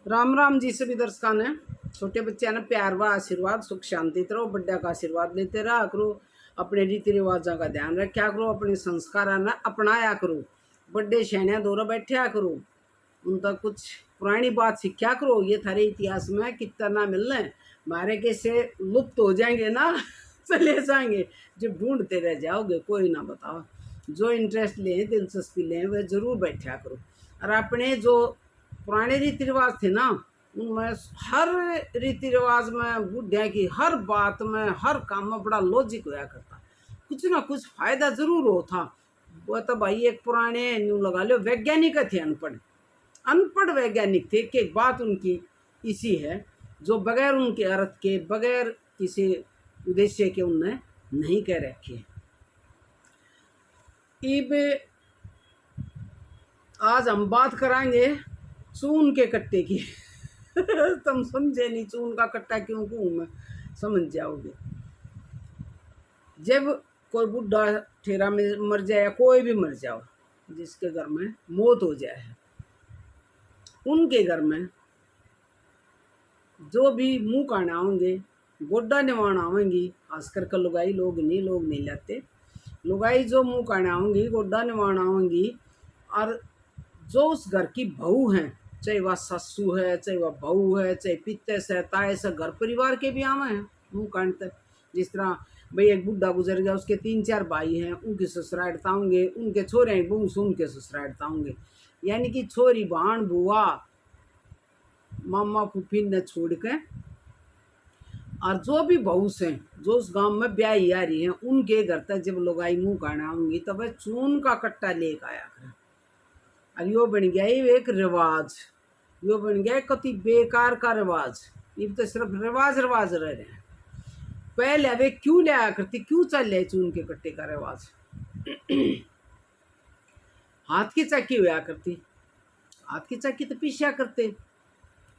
राम राम जी सभी दर्शकों ने। छोटे बच्चे ने प्यार व आशीर्वाद सुख शांति करो, बड्डा का आशीर्वाद लेते रहा करो, अपने रीति रिवाजों का ध्यान रखा करो, अपने संस्कार ने अपनाया करो, बड्डे शहने दौरा बैठा करो, उन तक कुछ पुरानी बात सीखा करो। ये थारे इतिहास में कितना ना मिलना है, मारे कैसे लुप्त हो जाएंगे ना चले जाएंगे, जब ढूंढते रह जाओगे कोई ना बताओ। जो इंटरेस्ट लें, दिलचस्पी लें, वह जरूर बैठा करो। और अपने जो पुराने रीति रिवाज थे ना, उनमें हर रीति रिवाज में बुढ़िया की हर बात में हर काम में बड़ा लॉजिक होया करता, कुछ ना कुछ फायदा जरूर हो था। वो तो भाई एक पुराने न्यू लगा लो वैज्ञानिक थे, अनपढ़ अनपढ़ वैज्ञानिक थे। कि एक बात उनकी इसी है जो बगैर उनके अर्थ के, बगैर किसी उद्देश्य के उनने नहीं कह रखे। इब आज हम बात कराएंगे चून के कट्टे की तुम समझे नहीं चून का कट्टा क्यों कहूँ मैं, समझ जाओगे। जब कोई बुढ़ा ठेरा में मर जाए, कोई भी मर जाओ, जिसके घर में मौत हो जाए, उनके घर में जो भी मुंह काना होंगे, गोड्डा निवाना आवेंगी, खासकर कर लुगाई, लोग नहीं लाते। लुगाई जो मुंह काना होंगी, गोड्डा निवाना होंगी, और जो उस घर की बहू हैं, चाहे वह ससु है, चाहे वह बहू है, चाहे पित्तस है, तायस है, घर परिवार के भी आवे हैं मुँह काटते। जिस तरह भाई एक बुढ़ा गुजर गया, उसके 3-4 भाई हैं, उनके ससुराल होंगे, उनके छोरे हैं बहू से उनके ससुराल होंगे। यानी कि छोरी बहन बुआ मामा फूफी ने छोड़ के, और जो भी बहू से जो उस गांव में ब्याही आ रही हैं, उनके घर तक जब लोग आई मुँह काना होंगी, तब वह चून का कट्टा लेकर आया करें। और यो बन गया एक रिवाज, यो बन गया कति बेकार का रिवाज। ये तो सिर्फ रिवाज रिवाज रह रहे हैं। पहले वे क्यों लिया करती, क्यों चल रहे चून के कट्टे का रिवाज हाथ की चक्की हुआ करती, हाथ की चक्की तो पीछा करते।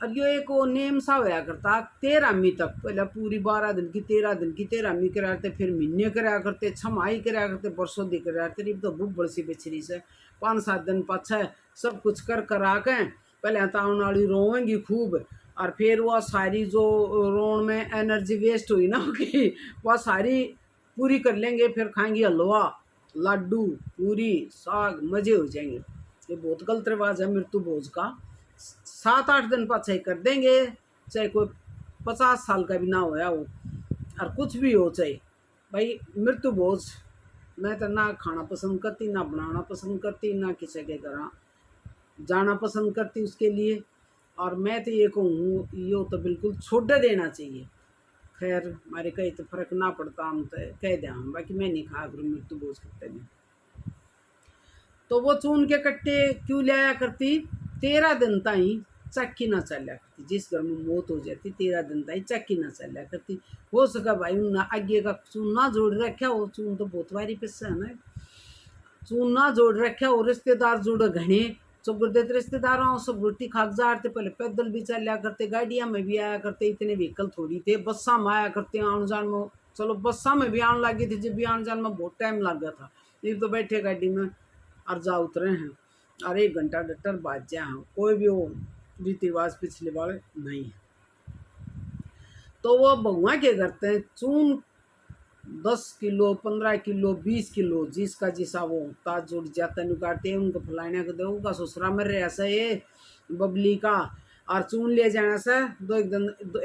और यो एक वो नेम सा होया करता 13वीं तक, पहले पूरी 12 दिन की 13 दिन की 13वीं करा करते, फिर महीने करा करते, छमाही करा करते, बरसों दी करा करते। तो बुढ़ सी बेचरी से 5-7 दिन पाछे सब कुछ कर करा के पहले ताउन वाली रोवेंगी खूब, और फिर वह सारी जो रोन में एनर्जी वेस्ट हुई ना कि वह सारी पूरी कर लेंगे। फिर खाएंगे हलवा, लड्डू, पूरी, साग, मजे हो जाएंगे। ये बहुत गलत रिवाज है मृत्यु भोज का। 7-8 दिन पाछे कर देंगे, चाहे कोई 50 साल का भी ना होया हो, और कुछ भी हो, चाहे भाई मृत्यु भोज मैं तो ना खाना पसंद करती, ना बनाना पसंद करती, ना किसी के घर जाना पसंद करती उसके लिए। और मैं तो ये कहूँ यो तो बिल्कुल छोड़ देना चाहिए। खैर हमारे कहीं तो फर्क ना पड़ता, हम तो कह दें हम, बाकी मैं नहीं खा करूँ मृत्यु भोज करते में। तो वो चून के कट्टे क्यों लाया करती, 13 दिन ताई चक्की ना चलिया करती। जिस घर में मौत हो जाती 13 दिन ताई चक्की ना चलिया करती। हो सका भाई उन आगे का चून ना जोड़ रखा हो, चून तो बहुत बारी पिस्सा है ना, चून ना जोड़ रखा हो, रिश्तेदार जुड़े घने चुगुर्दे रिश्तेदारों सब रोटी खाक जाते। पहले पैदल भी चलिया करते, गाड़ियाँ में भी आया करते, इतने व्हीकल थोड़ी थे, बस्सा में आया करते आने जान में। चलो बस्सा में भी आने लगी थी, जब भी आने जान में बहुत टाइम लग गया था। ये तो बैठे गाड़ी में और जा उतरे हैं, और 1 घंटा डटर बाद जाए हैं, कोई भी वो रीति रिवाज पिछले वाले नहीं है। तो वो बहुआ के करते हैं चून 10 किलो 15 किलो 20 किलो जिसका जिसा वो ताज जुड़ जाता निकालते हैं। उनको फलाने को दो का ससुरा में रहे ऐसा ये बबली का, और चून ले जाने से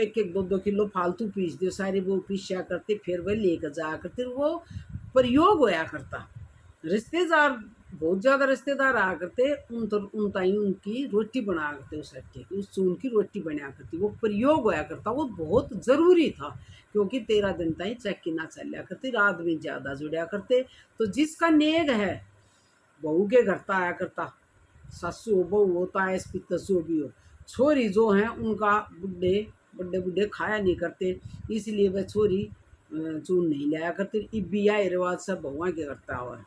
1-2 किलो फालतू पीस दो, सारी वो पीसा करते, फिर वह लेकर जाया करते। वो प्रयोग होया करता। रिश्तेदार बहुत ज़्यादा रिश्तेदार आया करते, उन ताई उनकी रोटी बना करते, उस आटे की उस चून की रोटी बना करती। वो प्रयोग होया करता, वो बहुत ज़रूरी था, क्योंकि 13 दिन ताई चक्की ना चलिया करती, रात में ज़्यादा जुड़िया करते। तो जिसका नेग है बहू के घर आया करता, सासू हो बहू हो तायस पित्तस जो भी हो, छोरी जो हैं उनका बुढ़े खाया नहीं करते, इसलिए वह छोरी चून नहीं लाया करती। इबिया रिवाज सब बहुआ के करता हुआ।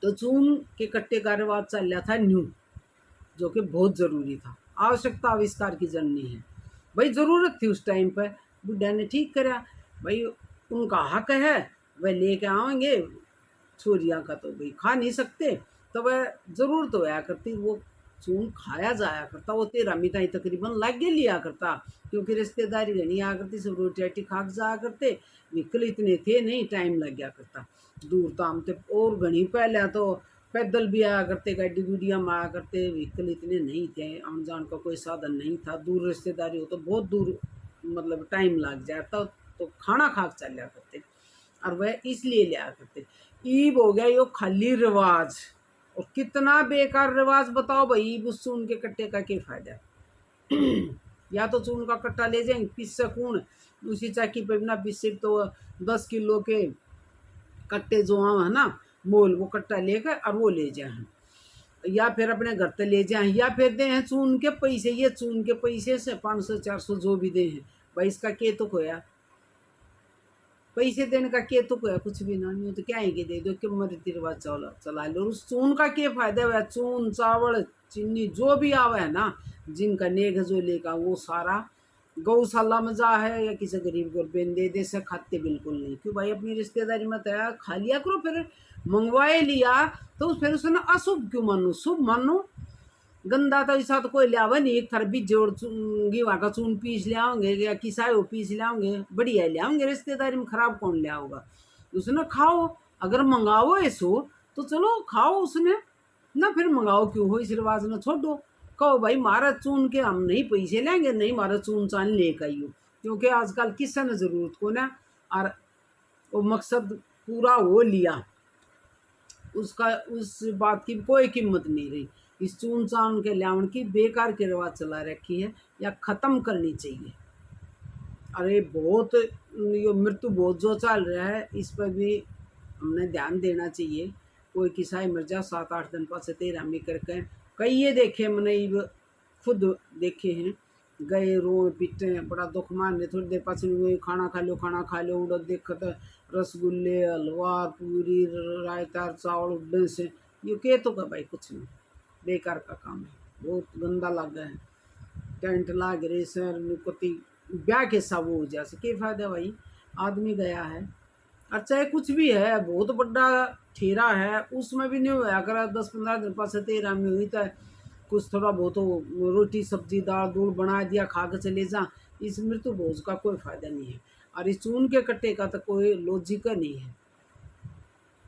तो चून के कट्टे का रिवाज चल रहा था न्यू, जो कि बहुत ज़रूरी था। आवश्यकता आविष्कार की जननी है भाई, ज़रूरत थी उस टाइम पर। बुढ़ा ने ठीक करा भाई, उनका हक है, वह लेके आएंगे। छोरियाँ का तो भाई खा नहीं सकते, तो वह ज़रूरत होया करती वो चून खाया जाया करता, वो 13 मिता ही तकरीबन लागे लिया करता, क्योंकि रिश्तेदारी घनी आ करती, सब रोटी राटी खाक जाया करते। व्हीकल इतने थे नहीं, टाइम लग गया करता, दूर ताम थे। और घनी पहले तो पैदल भी आया करते, गाड़ी गुड़िया में आया करते, व्हीकल इतने नहीं थे, आन जान का कोई साधन नहीं था। दूर रिश्तेदारी हो तो बहुत दूर मतलब टाइम लग जाता, तो खाना खाक चल लिया करते, और वह इसलिए लिया करते। ईब हो गया यो खाली रिवाज, और कितना बेकार रिवाज बताओ भाई। ईब उस चून के कट्टे का क्या फायदा। या तो चून का कट्टा ले जाएंगे, पीस सकून उसी चाकी पे ना पीस, तो 10 किलो के कट्टे जो है ना मोल, वो कट्टा लेकर और वो ले जाए, या फिर अपने घर तक ले जाए, या फिर दे हैं चून के पैसे। ये चून के पैसे से 500-400 जो भी दे हैं भाई, इसका के तो खोया, पैसे देने का के तो कोया कुछ भी ना, नहीं तो क्या है कि दे दो कि रीति रिवाज चला लो। उस चून का क्या फायदा हुआ। चून चावल चीनी जो भी आवा है ना, जिनका नेघ जो लेगा वो सारा गौशाला में जा है, या किसी गरीब गुरबे दे से खाते बिल्कुल नहीं। क्यों भाई, अपनी रिश्तेदारी में तया खा लिया करो, फिर मंगवाए लिया तो फिर उसने अशुभ क्यों मानो, शुभ मानो। गंदा तो ऐसा तो कोई लियावा नहीं, एक थर भी जोड़ गेवा का चून पीस ले आओगे, या किसा वो पीस ले आओगे, बढ़िया ले आओगे। रिश्तेदारी में खराब कौन ले आओगा। उसने खाओ, अगर मंगाओ ऐसो तो चलो खाओ उसने ना, फिर मंगाओ क्यों हो, इस रिवाज में छोड़ो। कहो भाई मारा चून के हम नहीं पैसे लेंगे, नहीं मारा चून चान लेकर आइयो, क्योंकि आजकल किसी ने जरूरत को ना, और वो मकसद पूरा हो लिया, उसका उस बात की कोई कीमत नहीं रही। इस चून चान के लावन की बेकार के रिवाज चला रखी है, या ख़त्म करनी चाहिए। अरे बहुत ये मृत्यु बहुत जो चल रहा है, इस पर भी हमने ध्यान देना चाहिए। कोई किसाई मर जा 7-8 दिन पास 13 में करके, कई ये देखे मैंने खुद देखे हैं, गए रोए पीटे बड़ा दुख मारने, थोड़ी देर पास खाना खा लो उड़ देखत रसगुल्ले हलवा पूरी रायता चावल उड़ने से, ये के तो का भाई कुछ नहीं, बेकार का काम है, बहुत गंदा लग है। टेंट लाग रहे सर कति ब्याह के सब हो जैसे के फायदा भाई। आदमी गया है, और चाहे कुछ भी है, बहुत बड़ा ठेरा है, उसमें भी नहीं हुआ अगर 10-15 दिन पास 13 में हुई तो कुछ थोड़ा बहुत रोटी सब्जी दाल दूल बना दिया, खा के चले जा। इस मृत्यु भोज का कोई फायदा नहीं है, और इस चून के कट्टे का तो कोई लॉजिक नहीं है,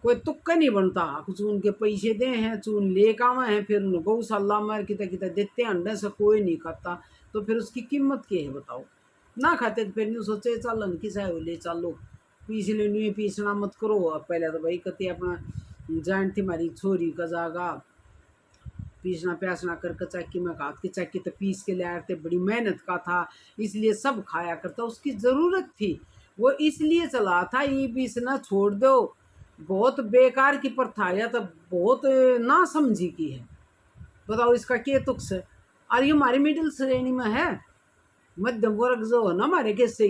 कोई तुक्का नहीं बनता। चून के पैसे दे हैं, चून ले आवे हैं, फिर गौशाला में कितना कितना देते हैं, अंडे से कोई नहीं खाता, तो फिर उसकी कीमत क्या है बताओ। ना खाते तो फिर नहीं सोचे चलन किसा है ले चलो, पीस लेनी पीसना मत करो। अब पहले तो भाई कते अपना जान थी हमारी छोरी का जागा पीसना प्यासना करके चक्की में हाथ की चक्की तो पीस के ले आते, बड़ी मेहनत का था, इसलिए सब खाया करता, उसकी ज़रूरत थी, वो इसलिए चला था। ये पीसना छोड़ दो, बहुत बेकार की प्रथा है, तो बहुत ना समझी की है, बताओ इसका क्या तुक्स है। और ये हमारी मिडिल श्रेणी में है, मध्यम वर्ग जो है ना हमारे कैसे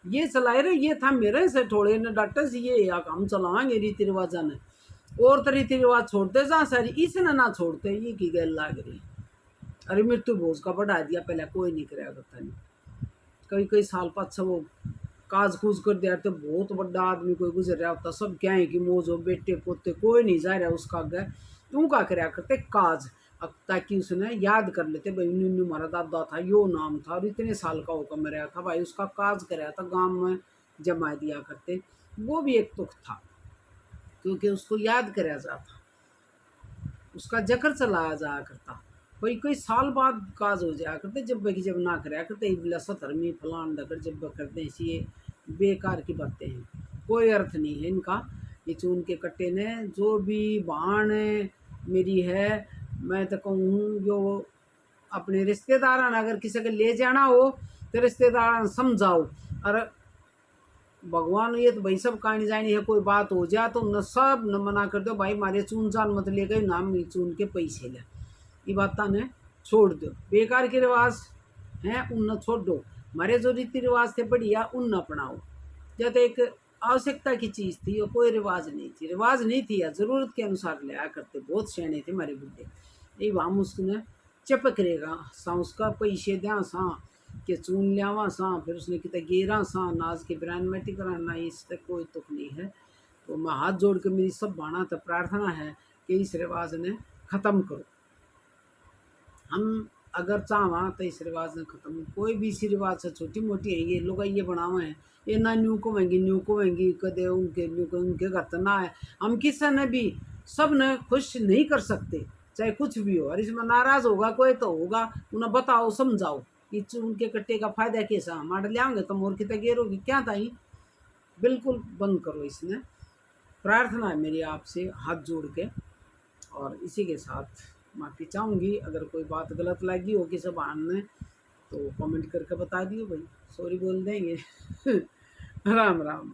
ये चलाए रहे, ये था मेरे से थोड़े न डॉक्टर से ये या हम चलाएंगे रीति रिवाजा ने, और तो रीति रिवाज छोड़ते जा सारी, इसने ना छोड़ते, ये की गल लाग रही। अरे मृत्यु भोज का बढ़ा दिया, पहले कोई नहीं कराया करता, नहीं कई साल पाछा वो काज कूज कर दिया, तो बहुत बड़ा आदमी कोई गुजर रहा होता, सब क्या है कि मौज हो बेटे पोते कोई नहीं जा रहा उसका आगे, तू का कराया करते काज, अब ताकि उसने याद कर लेते भाई न्यू हमारा दादा था, यो नाम था, और इतने साल का होकर मरा था भाई, उसका काज कराया था, गांव में जमा दिया करते। वो भी एक तुक था, क्योंकि उसको याद कराया जाता, उसका जकर चलाया जाया करता, कोई कोई साल बाद काज हो जाया करते, जब भाई जब ना कराया करते बिला सतरमी फलान दकर जब करते हैं, ये बेकार की बातें हैं, कोई अर्थ नहीं है इनका। ये चून के कट्टे ने जो भी बाण मेरी है, मैं तो कहूँ जो अपने रिश्तेदार अगर किसी के ले जाना हो तो रिश्तेदार समझाओ, और भगवान ये तो भाई सब कहानी जानी है, कोई बात हो जाए तो न सब न मना कर दो भाई मारे चून चान मत ले गए नाम चून के पैसे ले, ये बात ने छोड़ दो, बेकार के रिवाज हैं उन छोड़ दो। हमारे जो रीति रिवाज थे बढ़िया उन अपनाओ, जब एक आवश्यकता की चीज़ थी और कोई रिवाज नहीं थी, रिवाज नहीं थी या ज़रूरत के अनुसार लिया करते, बहुत सियाने थे हमारे बुढ़े। ये हम उसने चपक रहेगा सा, उसका पैसे दें सा के चून लियावा सा, फिर उसने कितना गेरा सा नाज के ब्रांड मेटी कराना, इससे कोई तुक नहीं है। तो मैं हाथ जोड़ के मेरी सब बाणा तो प्रार्थना है कि इस रिवाज ने ख़त्म करो। हम अगर चाहवा तो इस रिवाज ने खत्म, कोई भी इसी रिवाज से छोटी मोटी है ये लोग ये बनावे हैं, ये ना न्यू को महंगी कदे उनके न्यू को उनके घर तो ना है। हम किसी ने भी सब ने खुश नहीं कर सकते, चाहे कुछ भी हो, और इसमें नाराज होगा कोई तो होगा, उन्हें बताओ समझाओ कि उनके कट्टे का फायदा कैसा हमारे ले आएंगे, तुम और कितना गेरोगी क्या ताई। बिल्कुल बंद करो इसने, प्रार्थना है मेरी आपसे हाथ जोड़ के। और इसी के साथ माफ़ी चाहूँगी, अगर कोई बात गलत लगी हो किसी बहन ने तो कमेंट करके बता दियो भाई, सॉरी बोल देंगे। राम राम।